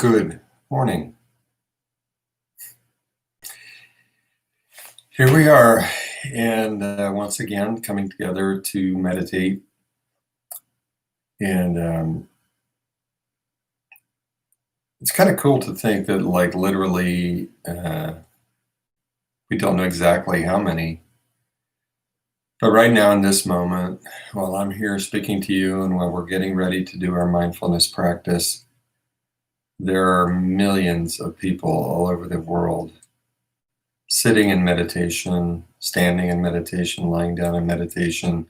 Good morning. Here we are, and once again coming together to meditate. And it's kind of cool to think that, like, literally, we don't know exactly how many. But right now, in this moment, while I'm here speaking to you, and while we're getting ready to do our mindfulness practice, there are millions of people all over the world sitting in meditation, standing in meditation, lying down in meditation,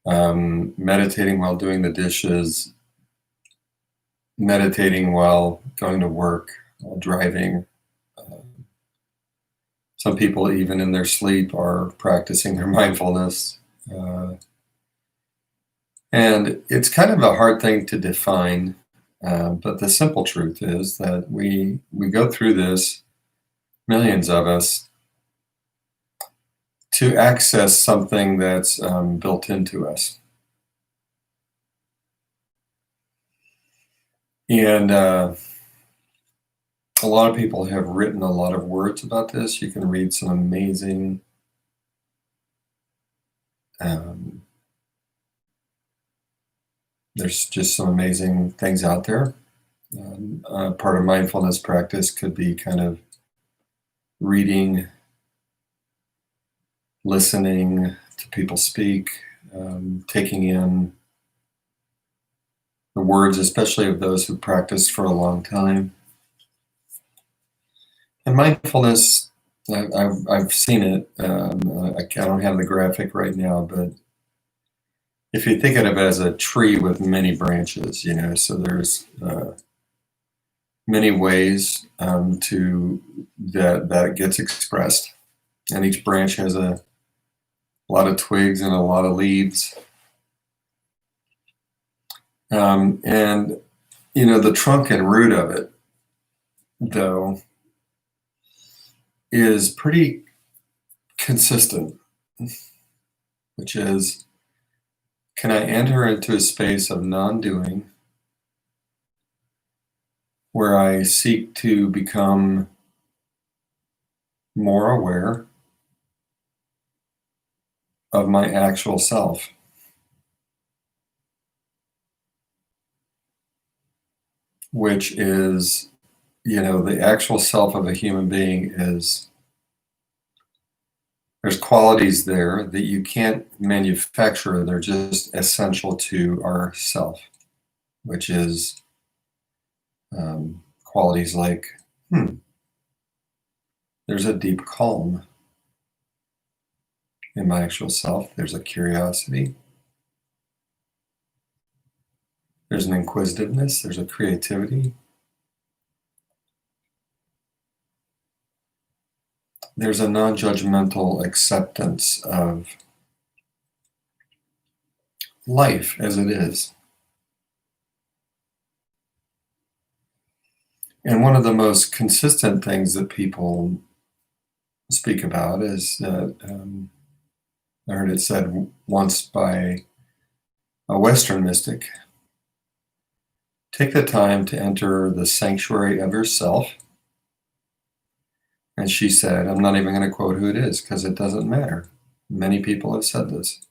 meditating while doing the dishes, meditating while going to work, while driving. Some people, even in their sleep, are practicing their mindfulness. And it's kind of a hard thing to define, but the simple truth is that we go through this, millions of us, to access something that's built into us. And a lot of people have written a lot of words about this. You can read some amazing there's just some amazing things out there. Part of mindfulness practice could be kind of reading, listening to people speak, taking in the words, especially of those who practiced for a long time. And mindfulness, I've seen it. I don't have the graphic right now, but if you think of it as a tree with many branches, so there's many ways to that it gets expressed, and each branch has a lot of twigs and a lot of leaves. And the trunk and root of it, though, is pretty consistent, which is, can I enter into a space of non-doing where I seek to become more aware of my actual self? Which is, the actual self of a human being is, there's qualities there that you can't manufacture. They're just essential to our self, which is qualities like, there's a deep calm in my actual self. There's a curiosity. There's an inquisitiveness. There's a creativity. There's a non-judgmental acceptance of life as it is. And one of the most consistent things that people speak about is that I heard it said once by a Western mystic: take the time to enter the sanctuary of yourself. And she said, I'm not even going to quote who it is because it doesn't matter. Many people have said this.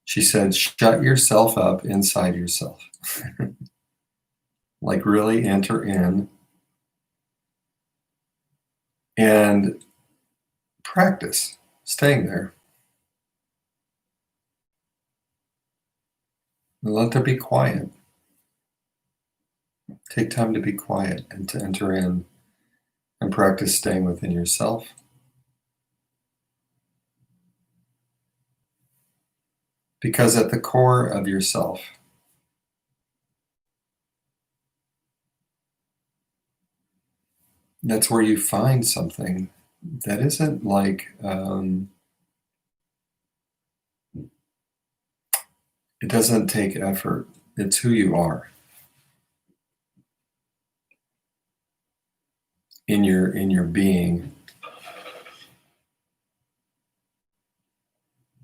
She said, shut yourself up inside yourself. Like, really enter in and practice staying there. And let there be quiet. Take time to be quiet and to enter in and practice staying within yourself. Because at the core of yourself, that's where you find something that isn't like, it doesn't take effort. It's who you are in your being.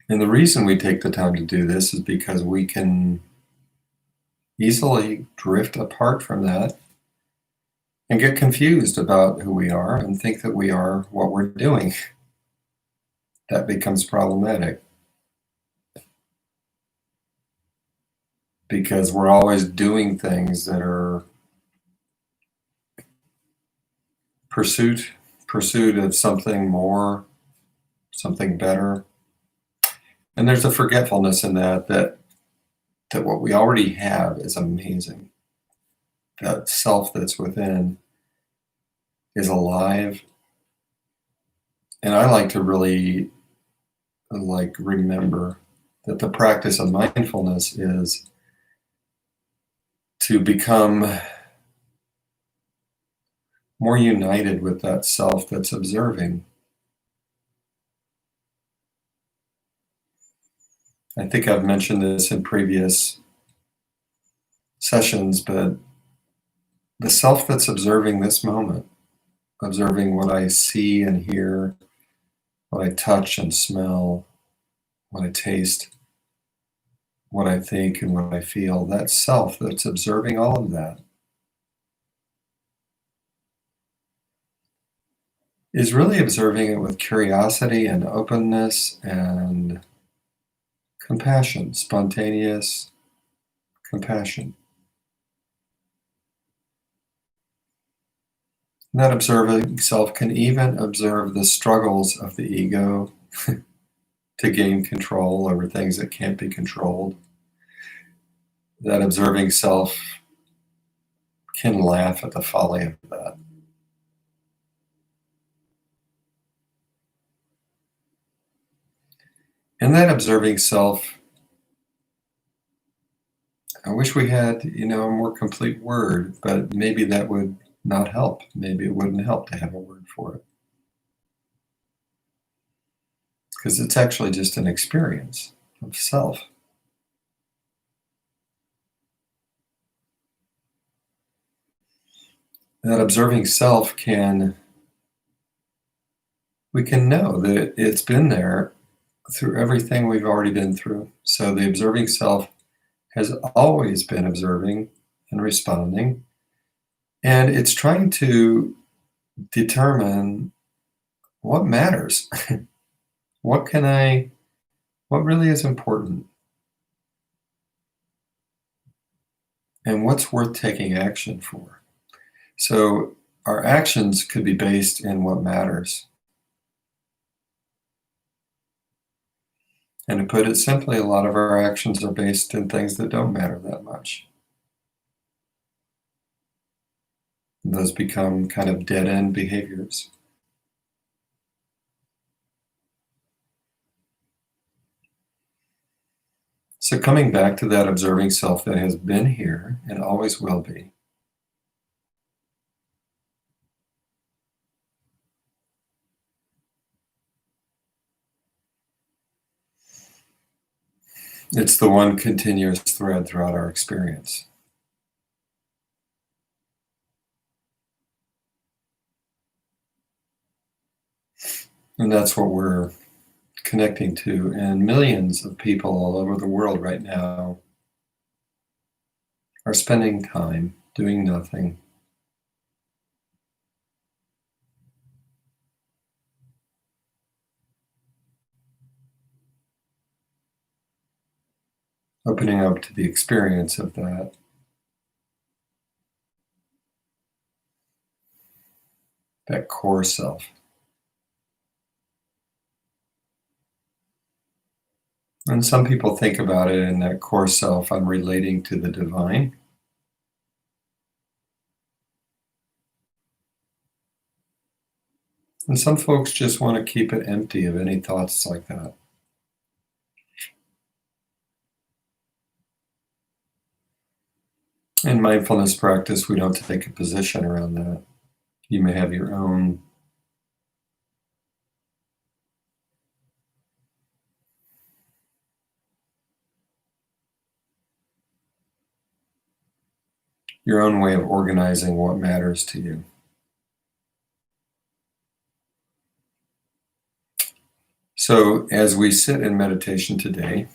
And the reason we take the time to do this is because we can easily drift apart from that and get confused about who we are and think that we are what we're doing. That becomes problematic because we're always doing things that are pursuit of something more, something better. And there's a forgetfulness in that what we already have is amazing. That self that's within is alive. And I like to really remember that the practice of mindfulness is to become more united with that self that's observing. I think I've mentioned this in previous sessions, but the self that's observing this moment, observing what I see and hear, what I touch and smell, what I taste, what I think and what I feel, that self that's observing all of that is really observing it with curiosity and openness and compassion, spontaneous compassion. And that observing self can even observe the struggles of the ego to gain control over things that can't be controlled. That observing self can laugh at the folly of that. And that observing self, I wish we had, a more complete word, but maybe that would not help. Maybe it wouldn't help to have a word for it. Because it's actually just an experience of self. That observing self we can know that it's been there through everything we've already been through. So the observing self has always been observing and responding, and it's trying to determine what matters. what really is important, and what's worth taking action for. So our actions could be based in what matters. And to put it simply, a lot of our actions are based in things that don't matter that much. Those become kind of dead-end behaviors. So coming back to that observing self that has been here and always will be. It's the one continuous thread throughout our experience. And that's what we're connecting to. And millions of people all over the world right now are spending time doing nothing. Opening up to the experience of that core self. And some people think about it in that core self, I'm relating to the divine. And some folks just want to keep it empty of any thoughts like that. In mindfulness practice, we don't take a position around that. You may have your own way of organizing what matters to you. So as we sit in meditation today,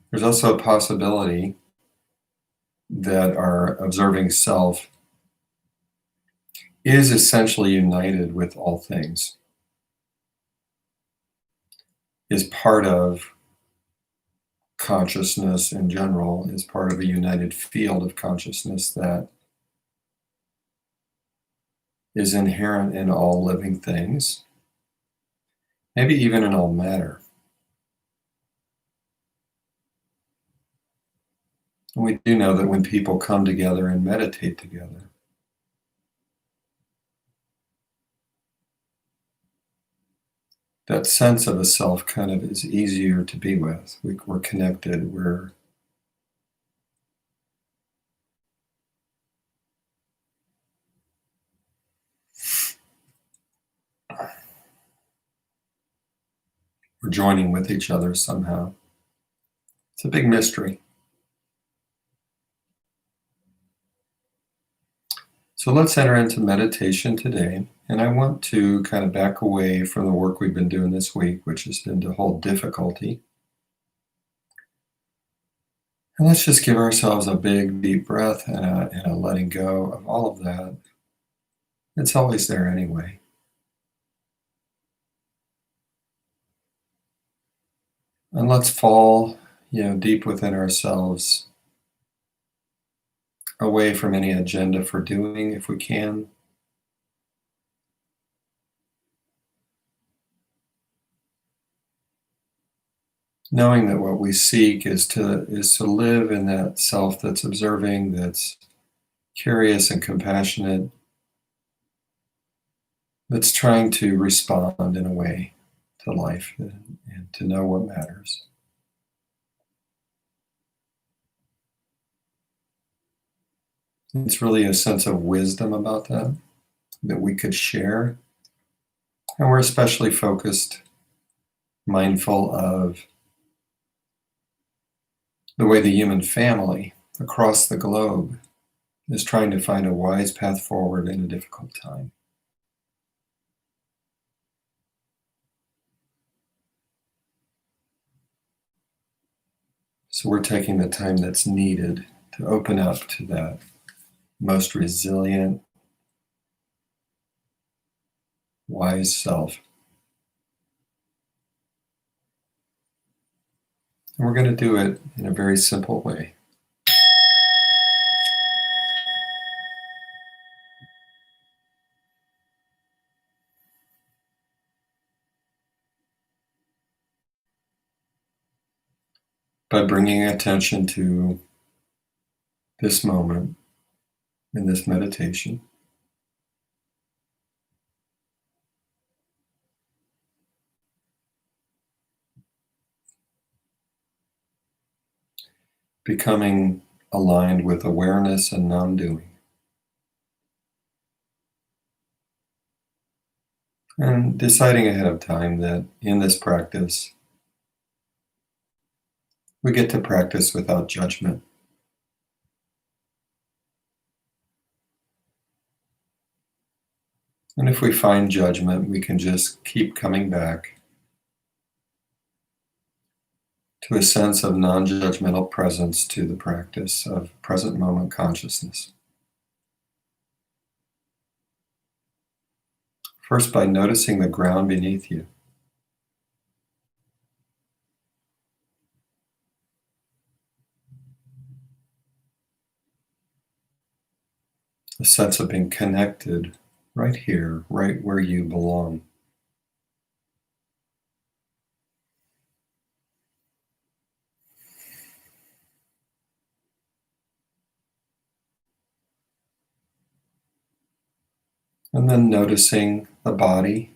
there's also a possibility that our observing self is essentially united with all things, is part of consciousness in general, is part of a united field of consciousness that is inherent in all living things, maybe even in all matter. And we do know that when people come together and meditate together, that sense of a self kind of is easier to be with. We're connected, we're joining with each other somehow. It's a big mystery. So let's enter into meditation today. And I want to kind of back away from the work we've been doing this week, which has been to hold difficulty. And let's just give ourselves a big, deep breath and a letting go of all of that. It's always there anyway. And let's fall, deep within ourselves, away from any agenda for doing, if we can. Knowing that what we seek is to live in that self that's observing, that's curious and compassionate, that's trying to respond in a way to life and to know what matters. It's really a sense of wisdom about that we could share. And we're especially focused, mindful of the way the human family across the globe is trying to find a wise path forward in a difficult time. So we're taking the time that's needed to open up to that most resilient, wise self. And we're going to do it in a very simple way. By bringing attention to this moment in this meditation. Becoming aligned with awareness and non-doing. And deciding ahead of time that in this practice, we get to practice without judgment. And if we find judgment, we can just keep coming back to a sense of non-judgmental presence to the practice of present moment consciousness. First, by noticing the ground beneath you. A sense of being connected right here, right where you belong. And then noticing the body.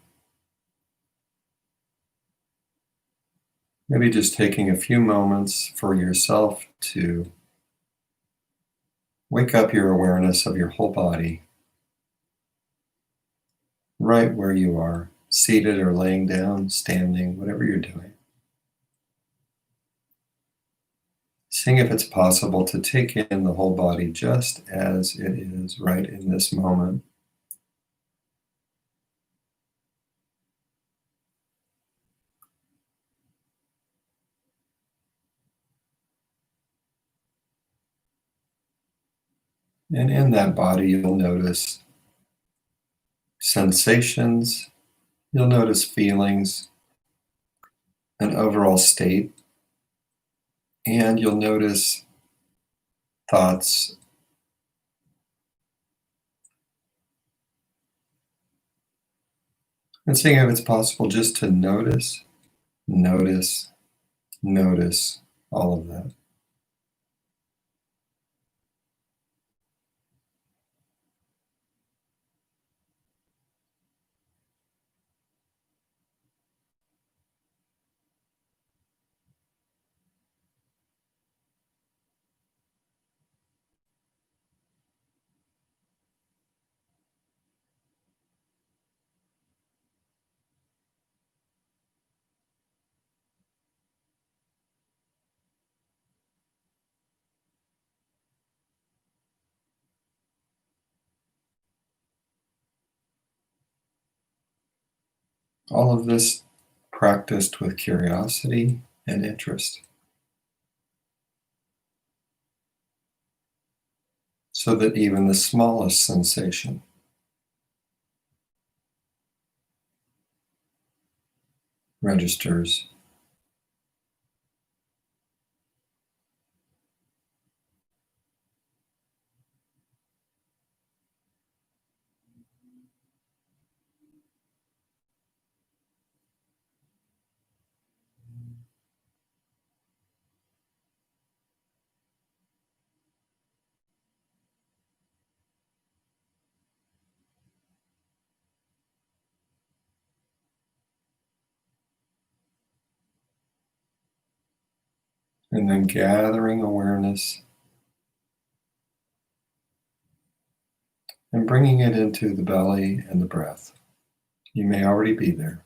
Maybe just taking a few moments for yourself to wake up your awareness of your whole body, right where you are, seated or laying down, standing, whatever you're doing. Seeing if it's possible to take in the whole body just as it is right in this moment. And in that body, you'll notice sensations, you'll notice feelings, an overall state, and you'll notice thoughts. And seeing if it's possible just to notice, notice all of that. All of this practiced with curiosity and interest, so that even the smallest sensation registers. And then gathering awareness and bringing it into the belly and the breath. You may already be there.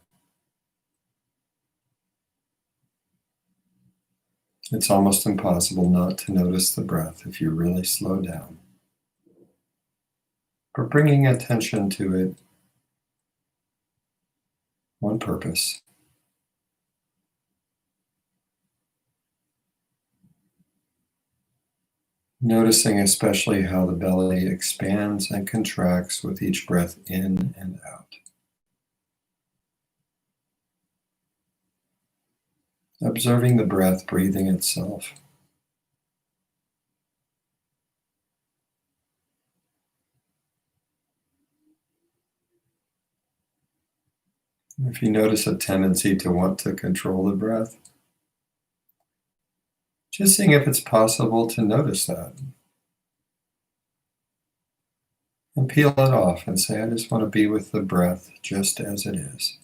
It's almost impossible not to notice the breath if you really slow down. But bringing attention to it, one purpose. Noticing especially how the belly expands and contracts with each breath in and out. Observing the breath breathing itself. If you notice a tendency to want to control the breath, just seeing if it's possible to notice that and peel it off and say, I just want to be with the breath just as it is.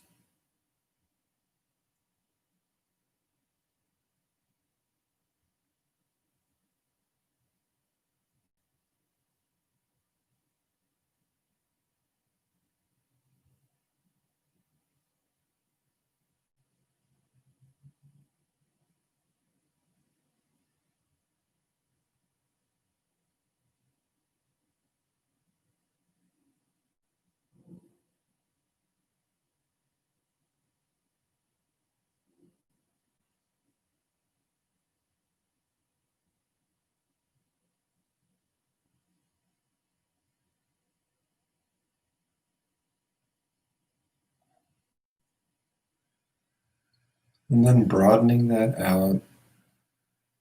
And then broadening that out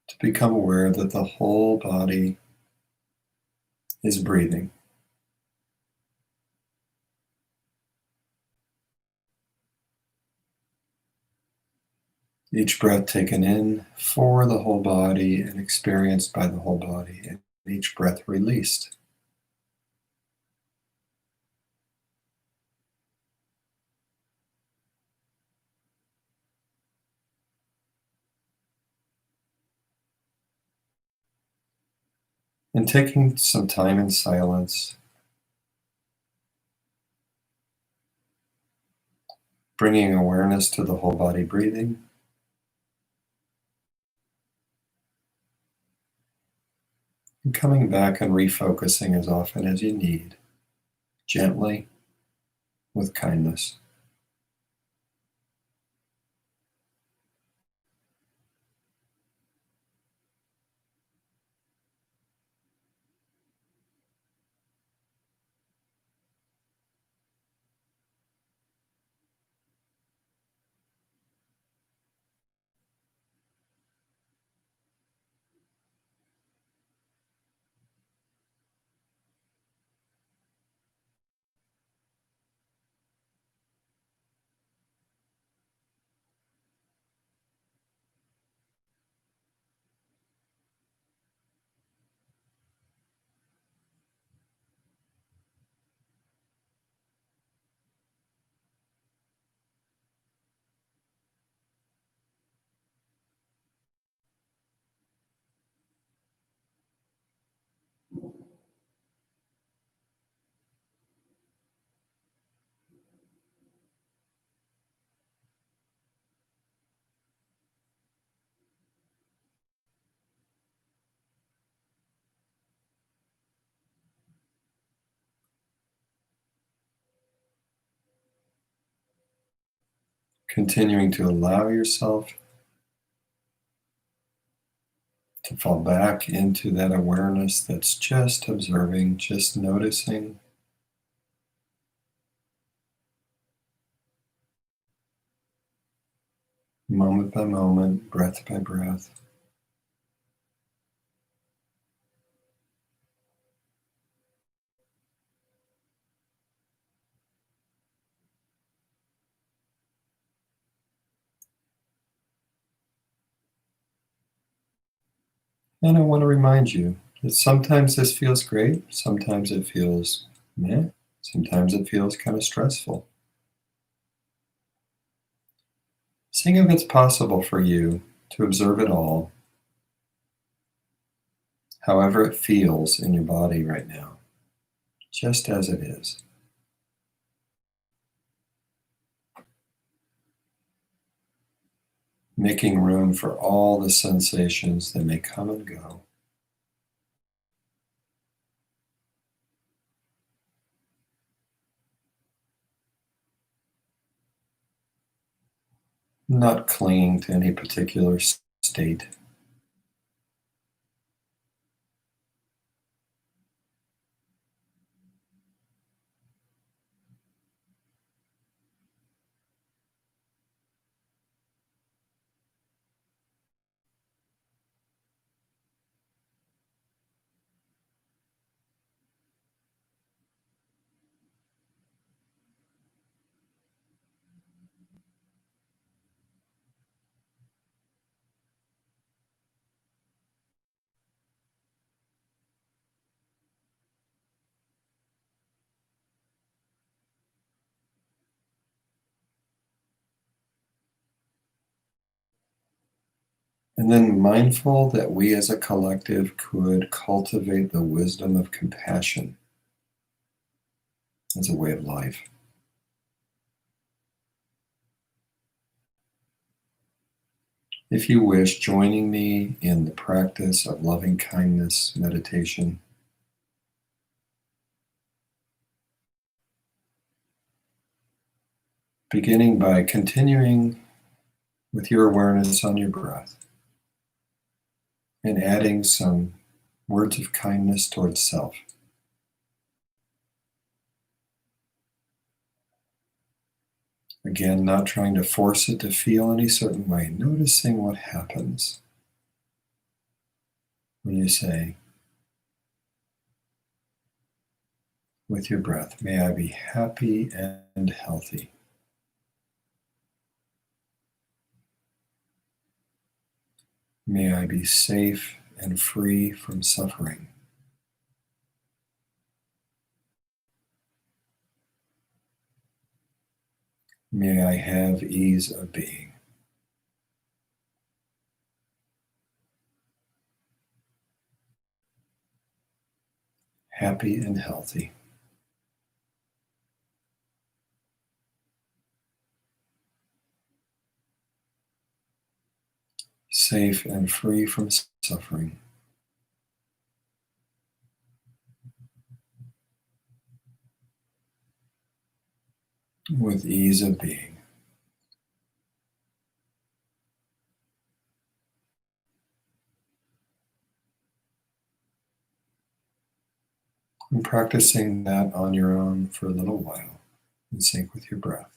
to become aware that the whole body is breathing. Each breath taken in for the whole body and experienced by the whole body, and each breath released. And taking some time in silence, bringing awareness to the whole body breathing, and coming back and refocusing as often as you need, gently, with kindness. continuing to allow yourself to fall back into that awareness that's just observing, just noticing. Moment by moment, breath by breath. And I want to remind you that sometimes this feels great, sometimes it feels meh, sometimes it feels kind of stressful. Seeing if it's possible for you to observe it all, however it feels in your body right now, just as it is. Making room for all the sensations that may come and go. Not clinging to any particular state. And then mindful that we as a collective could cultivate the wisdom of compassion as a way of life. If you wish, joining me in the practice of loving kindness meditation, beginning by continuing with your awareness on your breath and adding some words of kindness towards self. Again, not trying to force it to feel any certain way, noticing what happens when you say, with your breath, may I be happy and healthy. May I be safe and free from suffering. May I have ease of being. Happy and healthy. Safe and free from suffering. With ease of being. And practicing that on your own for a little while in sync with your breath.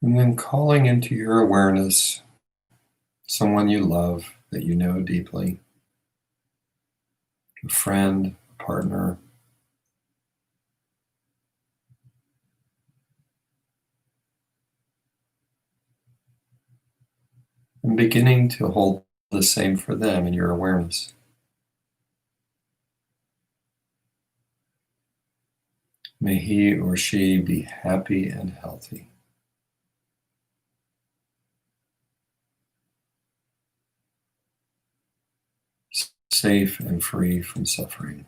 And then calling into your awareness someone you love, that you know deeply, a friend, a partner, and beginning to hold the same for them in your awareness. May he or she be happy and healthy, safe and free from suffering,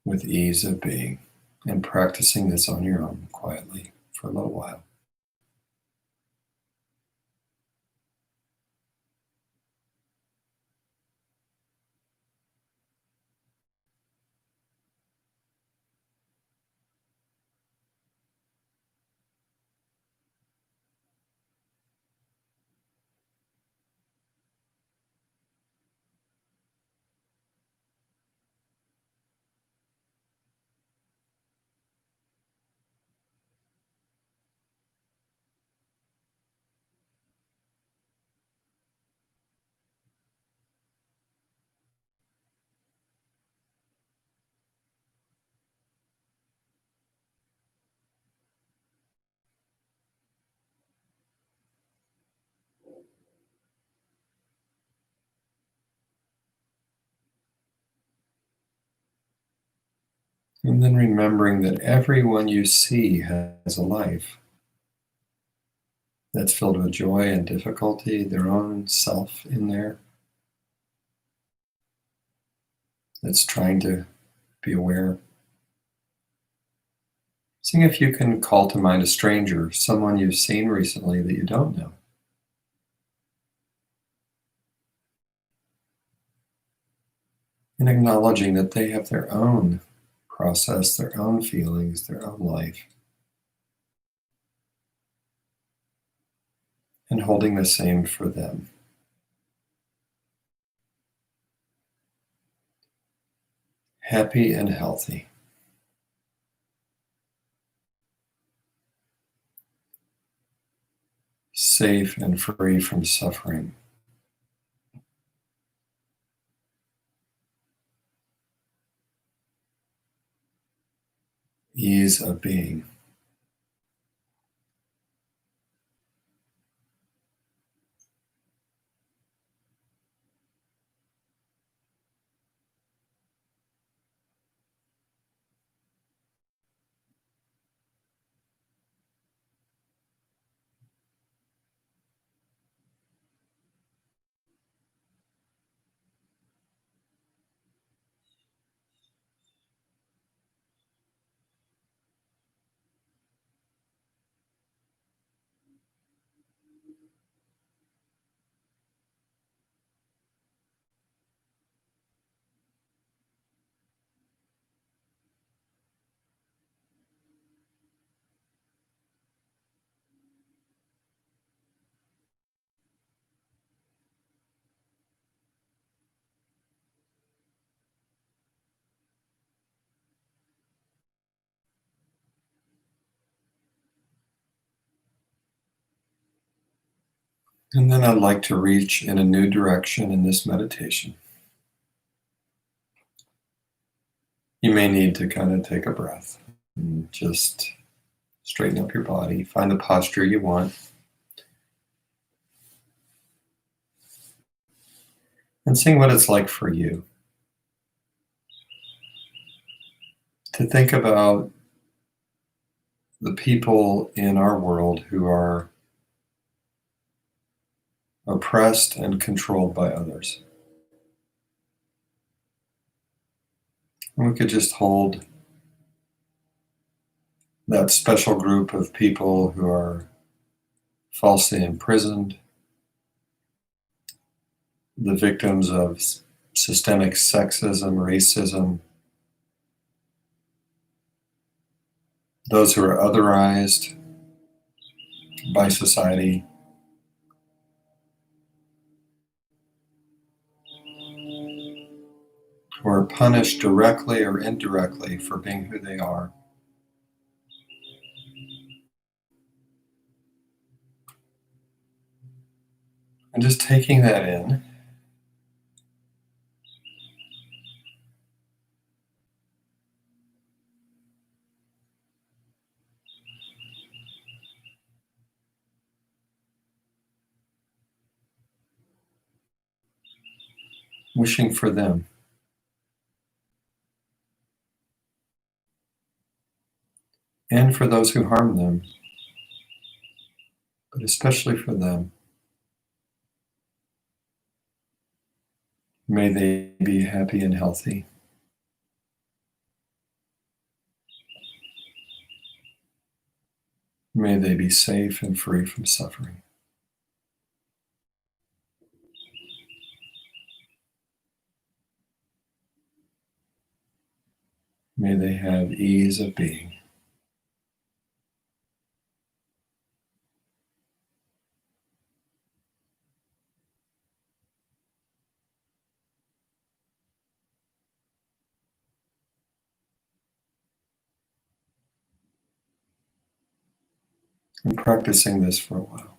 with ease of being, and practicing this on your own quietly for a little while. And then remembering that everyone you see has a life that's filled with joy and difficulty, their own self in there that's trying to be aware. Seeing if you can call to mind a stranger, someone you've seen recently that you don't know. And acknowledging that they have their own process, their own feelings, their own life. And holding the same for them. Happy and healthy. Safe and free from suffering. Ease of being. And then I'd like to reach in a new direction in this meditation. You may need to kind of take a breath and just straighten up your body, find the posture you want, and seeing what it's like for you. To think about the people in our world who are oppressed and controlled by others. And we could just hold that special group of people who are falsely imprisoned, the victims of systemic sexism, racism, those who are otherized by society, who are punished directly or indirectly for being who they are. And just taking that in. Wishing for them. And for those who harm them, but especially for them. May they be happy and healthy. May they be safe and free from suffering. May they have ease of being. I'm practicing this for a while.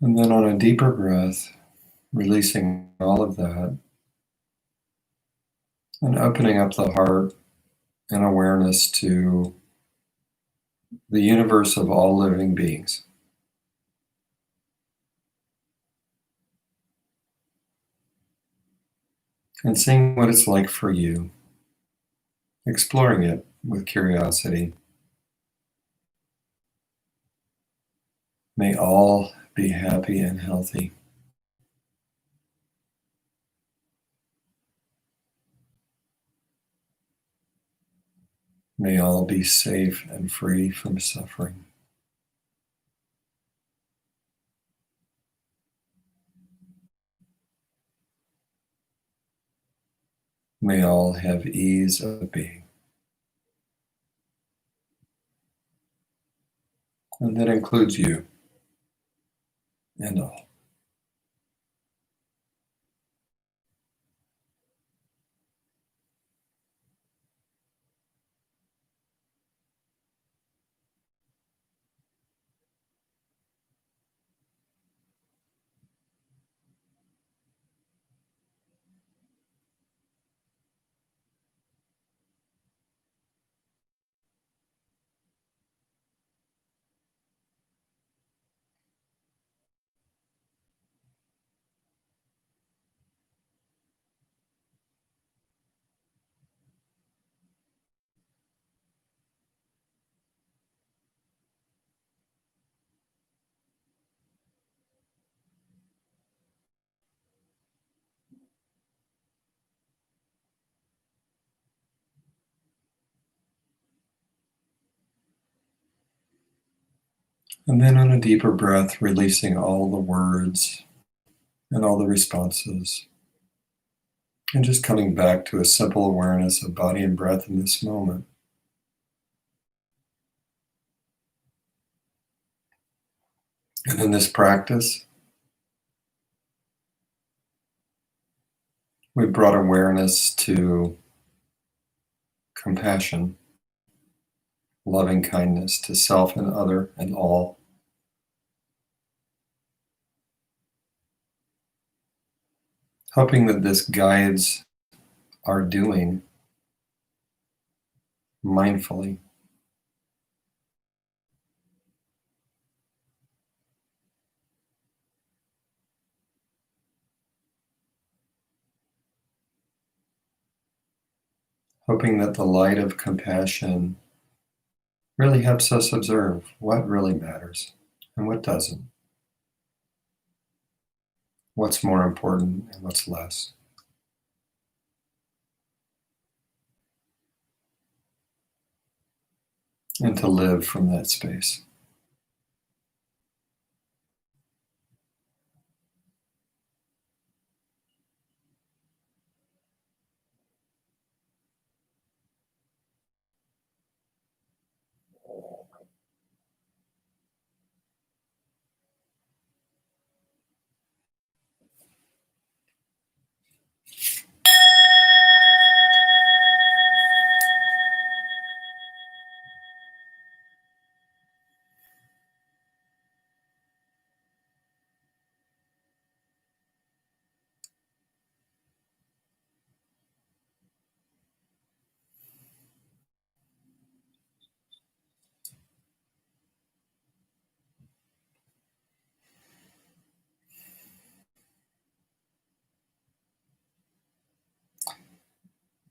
And then on a deeper breath, releasing all of that and opening up the heart and awareness to the universe of all living beings. And seeing what it's like for you, exploring it with curiosity. May all be happy and healthy. May all be safe and free from suffering. May all have ease of being. And that includes you and all. And then on a deeper breath, releasing all the words and all the responses. And just coming back to a simple awareness of body and breath in this moment. And in this practice, we brought awareness to compassion, loving kindness to self and other and all. Hoping that this guides our doing mindfully. Hoping that the light of compassion really helps us observe what really matters and what doesn't, what's more important and what's less. And to live from that space.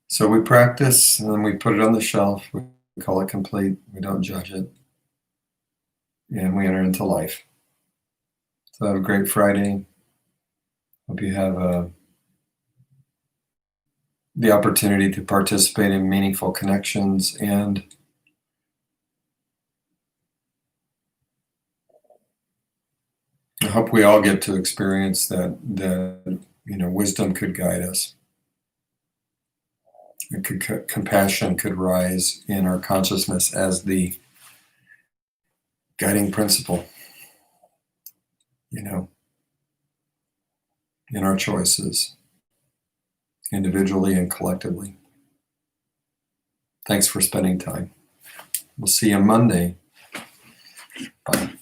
So we practice and then we put it on the shelf. We call it complete. We don't judge it. And we enter into life. So have a great Friday. Hope you have the opportunity to participate in meaningful connections, and I hope we all get to experience that wisdom could guide us. Compassion could rise in our consciousness as the guiding principle, in our choices, individually and collectively. Thanks for spending time. We'll see you Monday. Bye.